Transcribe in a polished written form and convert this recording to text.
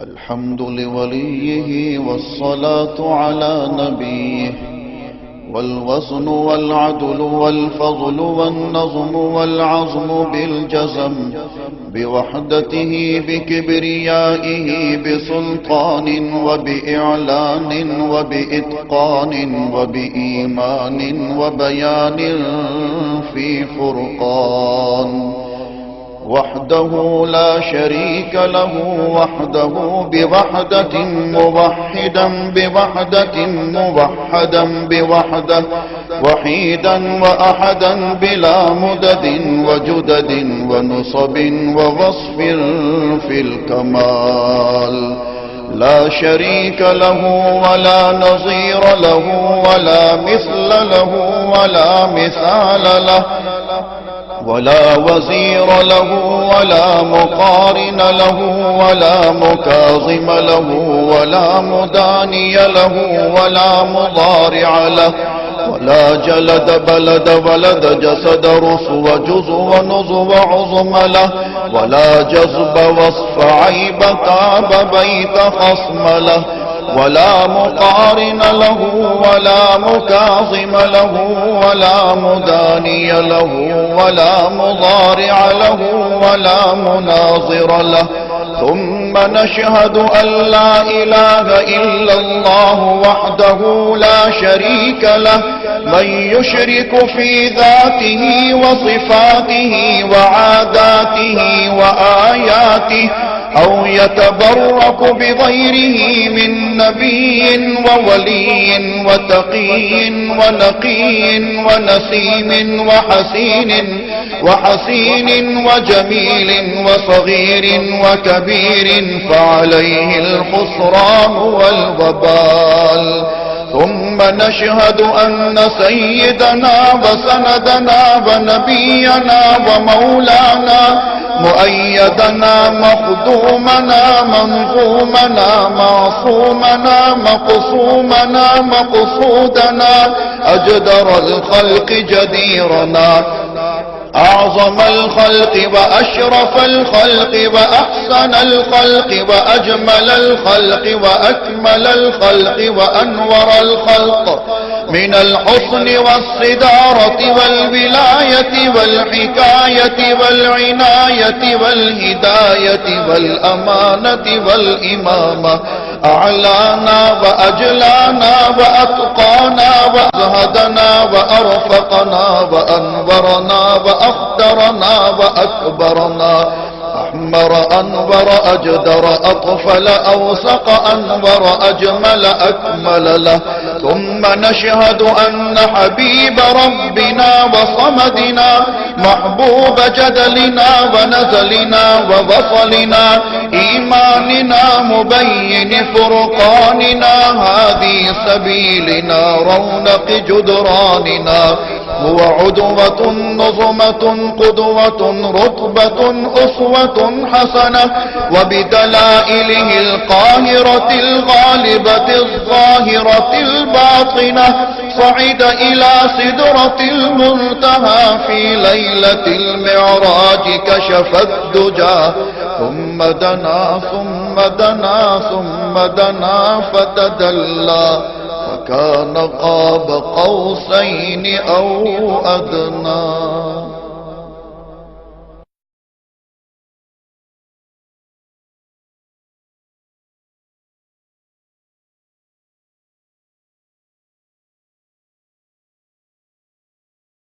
الحمد لوليه والصلاة على نبيه والوزن والعدل والفضل والنظم والعظم بالجزم بوحدته بكبريائه بسلطان وبإعلان وبإتقان وبإيمان وبيان في فرقان وحده لا شريك له وحده بوحدة موحدا بوحدة موحدا بوحدة وحيدا وأحدا بلا مدد وجدد ونصب ووصف في الكمال لا شريك له ولا نظير له ولا مثل له ولا مثال له ولا وزير له ولا مقارن له ولا مكاظم له ولا مداني له ولا مضارع له ولا جلد بلد ولد جسد رسو جزو ونظو عظم له ولا جذب وصف عيب تاب بيت خصم له ولا مقارن له ولا مكاظم له ولا مداني له ولا مضارع له ولا مناظر له ثم نشهد أن لا إله إلا الله وحده لا شريك له من يشرك في ذاته وصفاته وعاداته وآياته أو يتبرك بغيره من نبي وولي وتقي ونقي ونسيم وحسين وجميل وصغير وكبير فعليه الخسران والوبال ثم نشهد أن سيدنا وسندنا ونبينا ومولانا مؤيدنا مخدومنا منظومنا معصومنا مقصومنا مقصودنا أجدر الخلق جديرنا أعظم الخلق وأشرف الخلق وأحسن الخلق وأجمل الخلق وأكمل الخلق وأنور الخلق من الحسن والصدارة والولاية والحكاية والعناية والهداية والأمانة والإمامة أعلانا وأجلانا وأتقانا وأزهدنا وأرفقنا وأنورنا وأخدرنا وأكبرنا أحمر أنور أجدر أطفل أوسق أنور أجمل أكمل له ثم نشهد أن حبيب ربنا وصمدنا محبوب جدلنا ونزلنا ووصلنا إيماننا مبين فرقاننا هذه سبيلنا رونق جدراننا هو عدوة نظمة قدوة رتبة أسوة حسنة وبدلائله القاهرة الغالبة الظاهرة الباطنة صعد إلى سدرة المنتهى في ليلة المعراج كشف الدجى ثم دنا ثم دنا ثم دنا فتدلى فكان قاب قوسين أو أدنى.